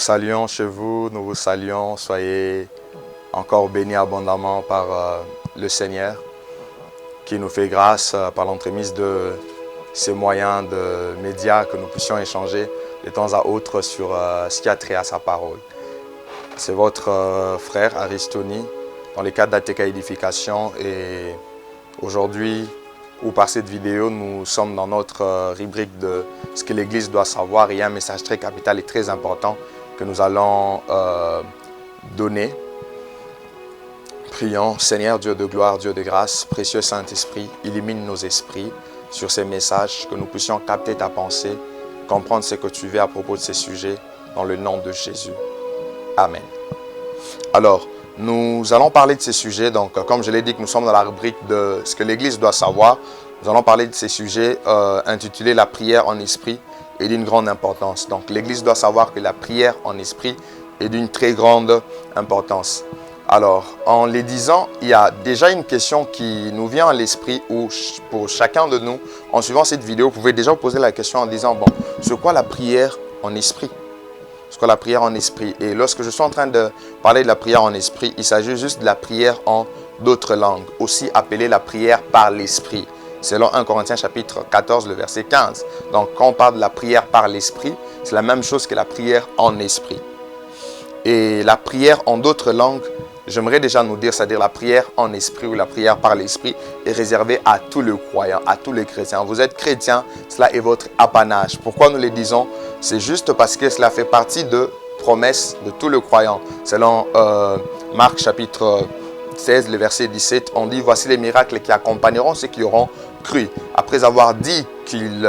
saluons chez vous, nous vous saluons. Soyez encore bénis abondamment par le Seigneur qui nous fait grâce par l'entremise de ces moyens de médias que nous puissions échanger de temps à autre sur ce qui a trait à sa parole. C'est votre frère Aristoni dans le cadre d'ATK Édification et aujourd'hui ou par cette vidéo, nous sommes dans notre rubrique de ce que l'Église doit savoir. Il y a un message très capital et très important que nous allons donner. Prions, Seigneur Dieu de gloire, Dieu de grâce, précieux Saint-Esprit, illumine nos esprits sur ces messages, que nous puissions capter ta pensée, comprendre ce que tu veux à propos de ces sujets, dans le nom de Jésus. Amen. Alors, nous allons parler de ces sujets, donc comme je l'ai dit que nous sommes dans la rubrique de ce que l'Église doit savoir, nous allons parler de ces sujets intitulés la prière en esprit est d'une grande importance. Donc l'Église doit savoir que la prière en esprit est d'une très grande importance. Alors en les disant, il y a déjà une question qui nous vient à l'esprit où pour chacun de nous, en suivant cette vidéo, vous pouvez déjà vous poser la question en disant, bon, c'est quoi la prière en esprit ? C'est quoi la prière en esprit? Et lorsque je suis en train de parler de la prière en esprit, il s'agit juste de la prière en d'autres langues, aussi appelée la prière par l'esprit, selon 1 Corinthiens chapitre 14, le verset 15. Donc quand on parle de la prière par l'esprit, c'est la même chose que la prière en esprit. Et la prière en d'autres langues, j'aimerais déjà nous dire, c'est-à-dire la prière en esprit ou la prière par l'esprit est réservée à tous les croyants, à tous les chrétiens. Vous êtes chrétiens, cela est votre apanage. Pourquoi nous le disons? C'est juste parce que cela fait partie de promesses de tous les croyants. Selon Marc chapitre 16, le verset 17, on dit « Voici les miracles qui accompagneront ceux qui auront cru. » Après avoir dit qu'ils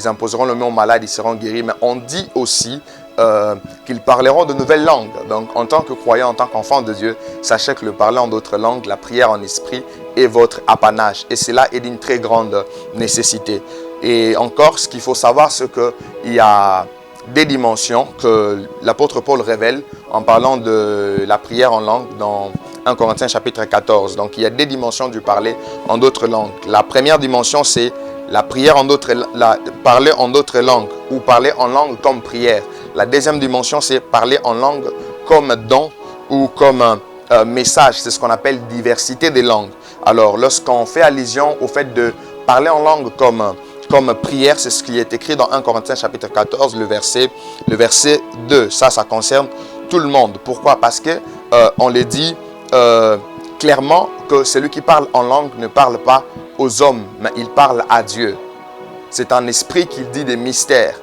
imposeront le nom aux malades, ils seront guéris. Mais on dit aussi qu'ils parleront de nouvelles langues. Donc en tant que croyant, en tant qu'enfant de Dieu, sachez que le parler en d'autres langues, la prière en esprit est votre apanage. Et cela est d'une très grande nécessité. Et encore, ce qu'il faut savoir, c'est qu'il y a des dimensions que l'apôtre Paul révèle en parlant de la prière en langue dans 1 Corinthiens chapitre 14. Donc il y a des dimensions du parler en d'autres langues. La première dimension, c'est la prière en d'autres, parler en d'autres langues ou parler en langue comme prière. La deuxième dimension, c'est parler en langue comme don ou comme message. C'est ce qu'on appelle diversité des langues. Alors lorsqu'on fait allusion au fait de parler en langue comme prière, c'est ce qui est écrit dans 1 Corinthiens chapitre 14, le verset 2. Ça concerne tout le monde. Pourquoi? Parce que on le dit clairement que celui qui parle en langue ne parle pas aux hommes, mais il parle à Dieu. C'est un esprit qui dit des mystères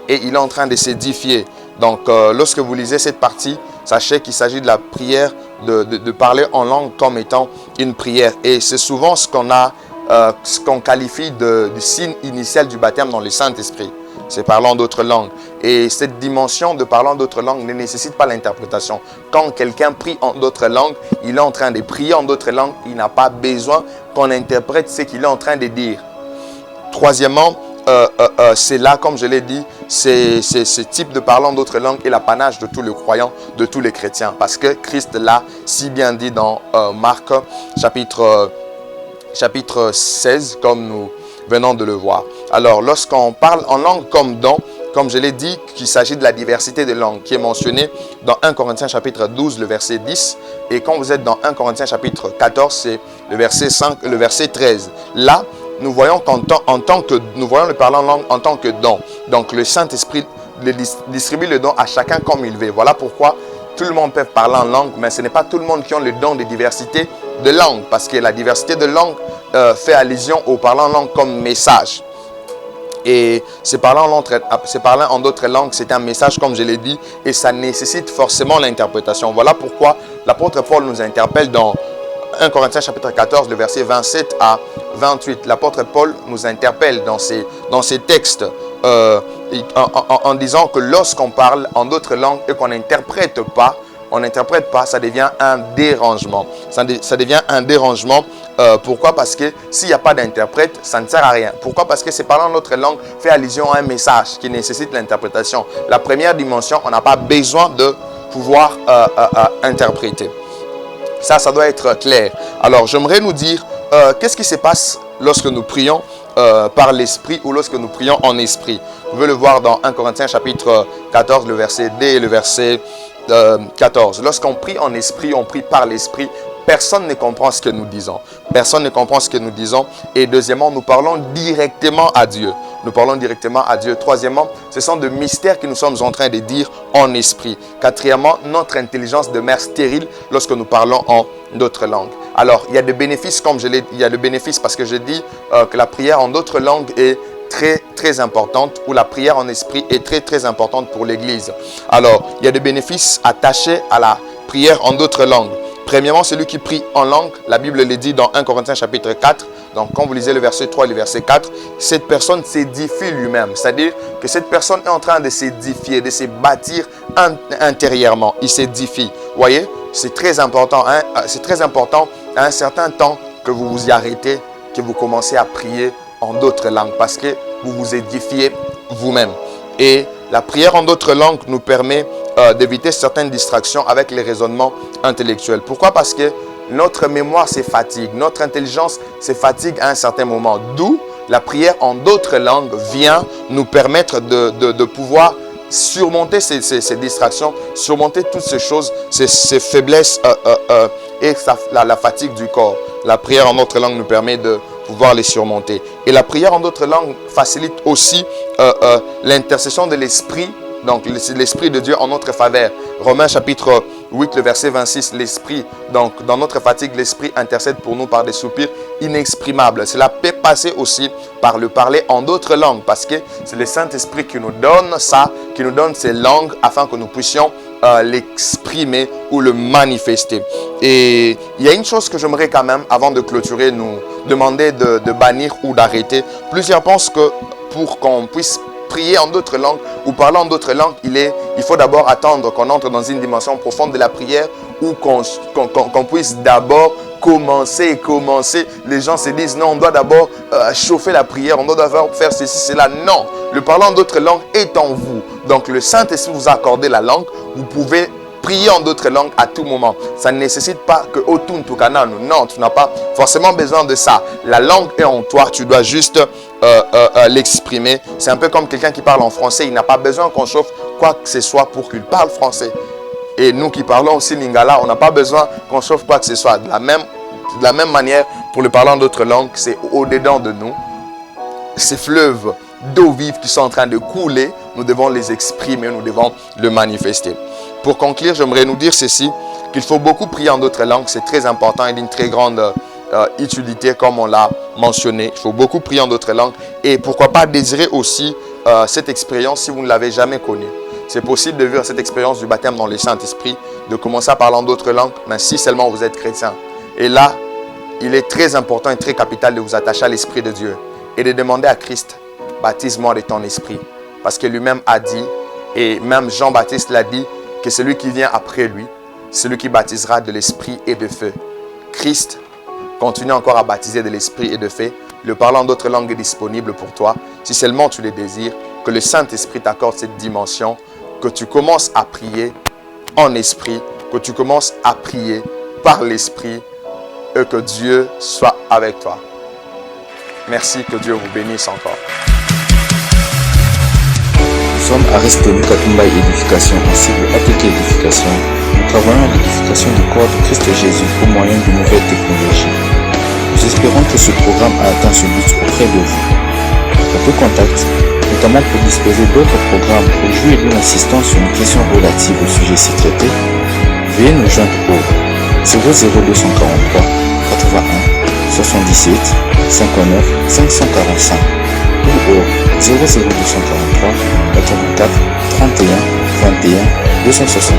et il est en train de s'édifier. Donc lorsque vous lisez cette partie, sachez qu'il s'agit de la prière, de parler en langue comme étant une prière. Et c'est souvent ce qu'on qualifie du signe initial du baptême dans le Saint-Esprit. C'est parlant d'autres langues. Et cette dimension de parlant d'autres langues ne nécessite pas l'interprétation. Quand quelqu'un prie en d'autres langues, il est en train de prier en d'autres langues. Il n'a pas besoin qu'on interprète ce qu'il est en train de dire. Troisièmement, c'est là, comme je l'ai dit, ce type de parlant d'autres langues est l'apanage de tous les croyants, de tous les chrétiens. Parce que Christ l'a si bien dit dans Marc chapitre 16, comme nous venons de le voir. Alors, lorsqu'on parle en langue comme don, comme je l'ai dit, qu'il s'agit de la diversité des langues qui est mentionnée dans 1 Corinthiens chapitre 12, le verset 10. Et quand vous êtes dans 1 Corinthiens chapitre 14, c'est le verset 5, le verset 13. Là, nous voyons nous voyons le parler en langue en tant que don. Donc, le Saint-Esprit distribue le don à chacun comme il veut. Voilà pourquoi tout le monde peut parler en langue, mais ce n'est pas tout le monde qui a le don de diversité de langue, parce que la diversité de langue fait allusion au parlant en langue comme message. Et c'est parler en d'autres langues, c'est un message, comme je l'ai dit, et ça nécessite forcément l'interprétation. Voilà pourquoi l'apôtre Paul nous interpelle dans 1 Corinthiens chapitre 14, le verset 27 à 28. L'apôtre Paul nous interpelle dans ces textes en disant que lorsqu'on parle en d'autres langues et qu'on n'interprète pas, ça devient un dérangement. Ça devient un dérangement. Pourquoi? Parce que s'il n'y a pas d'interprète, ça ne sert à rien. Pourquoi? Parce que c'est parlant en autre langue fait allusion à un message qui nécessite l'interprétation. La première dimension, on n'a pas besoin de pouvoir interpréter. Ça doit être clair. Alors, j'aimerais nous dire, qu'est-ce qui se passe lorsque nous prions par l'esprit ou lorsque nous prions en esprit. Vous pouvez le voir dans 1 Corinthiens chapitre 14, le verset D et le verset 14. Lorsqu'on prie en esprit, on prie par l'esprit. Personne ne comprend ce que nous disons. Personne ne comprend ce que nous disons. Et deuxièmement, nous parlons directement à Dieu. Nous parlons directement à Dieu. Troisièmement, ce sont des mystères que nous sommes en train de dire en esprit. Quatrièmement, notre intelligence demeure stérile lorsque nous parlons en d'autres langues. Alors, il y a des bénéfices, comme je l'ai dit, il y a des bénéfices parce que je dis que la prière en d'autres langues est très importante, ou la prière en esprit est très importante pour l'Église. Alors, il y a des bénéfices attachés à la prière en d'autres langues. Premièrement, celui qui prie en langue, la Bible le dit dans 1 Corinthiens chapitre 4, donc quand vous lisez le verset 3 et le verset 4, cette personne s'édifie lui-même. C'est-à-dire que cette personne est en train de s'édifier, de se bâtir intérieurement. Il s'édifie. Vous voyez, c'est très important. Hein? C'est très important à un certain temps que vous vous y arrêtez, que vous commencez à prier en d'autres langues parce que vous vous édifiez vous-même. Et la prière en d'autres langues nous permet d'éviter certaines distractions avec les raisonnements intellectuels. Pourquoi? Parce que notre mémoire se fatigue, notre intelligence se fatigue à un certain moment. D'où la prière en d'autres langues vient nous permettre de pouvoir surmonter ces distractions, surmonter toutes ces choses, ces faiblesses et la fatigue du corps. La prière en d'autres langues nous permet de pouvoir les surmonter. Et la prière en d'autres langues facilite aussi l'intercession de l'Esprit, donc l'Esprit de Dieu en notre faveur. Romains chapitre 8, le verset 26, l'Esprit, donc dans notre fatigue, l'Esprit intercède pour nous par des soupirs inexprimables. Cela peut passer aussi par le parler en d'autres langues, parce que c'est le Saint-Esprit qui nous donne ça, qui nous donne ces langues afin que nous puissions l'exprimer ou le manifester. Et il y a une chose que j'aimerais quand même, avant de clôturer, nous demander de bannir ou d'arrêter. Plusieurs pensent que pour qu'on puisse prier en d'autres langues ou parler en d'autres langues, il faut d'abord attendre qu'on entre dans une dimension profonde de la prière ou qu'on puisse d'abord commencer. Les gens se disent non, on doit d'abord chauffer la prière, on doit d'abord faire ceci, cela. Non, le parler en d'autres langues est en vous. Donc le Saint-Esprit vous a accordé la langue, vous pouvez prier en d'autres langues à tout moment. Ça ne nécessite pas que Otun Tukananu. Non, tu n'as pas forcément besoin de ça. La langue est en toi, tu dois juste l'exprimer. C'est un peu comme quelqu'un qui parle en français, il n'a pas besoin qu'on chauffe quoi que ce soit pour qu'il parle français. Et nous qui parlons aussi lingala, on n'a pas besoin qu'on chauffe quoi que ce soit. De la même manière, pour le parler en d'autres langues, c'est au-dedans de nous. Ces fleuves d'eau vive qui sont en train de couler, nous devons les exprimer, nous devons le manifester. Pour conclure, j'aimerais nous dire ceci, qu'il faut beaucoup prier en d'autres langues, c'est très important et d'une très grande utilité comme on l'a mentionné. Il faut beaucoup prier en d'autres langues et pourquoi pas désirer aussi cette expérience si vous ne l'avez jamais connue. C'est possible de vivre cette expérience du baptême dans le Saint-Esprit, de commencer à parler en d'autres langues, mais si seulement vous êtes chrétien. Et là, il est très important et très capital de vous attacher à l'Esprit de Dieu et de demander à Christ, baptise-moi de ton Esprit. Parce que lui-même a dit, et même Jean-Baptiste l'a dit, que celui qui vient après lui, celui qui baptisera de l'Esprit et de feu. Christ continue encore à baptiser de l'Esprit et de feu. Le parler en d'autres langues est disponible pour toi. Si seulement tu le désires, que le Saint-Esprit t'accorde cette dimension, que tu commences à prier en esprit, que tu commences à prier par l'Esprit et que Dieu soit avec toi. Merci, que Dieu vous bénisse encore. Nous sommes à Restonu Katumba Édification, en cible ATK Édification. Nous travaillons à l'édification du corps de Christ Jésus au moyen de nouvelles technologies. Nous espérons que ce programme a atteint ce but auprès de vous. Pour tout contact, notamment pour disposer d'autres programmes ou jouer d'une assistance sur une question relative au sujet ci traité, veuillez nous joindre au 00243 81 77 59 545 ou au 00243 84 31 21 269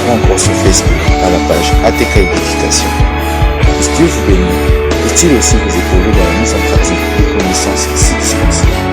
ou encore sur Facebook à la page ATK Édification. Dieu vous bénit. Peut-il aussi vous épauler dans la mise en pratique des connaissances ci dispensées.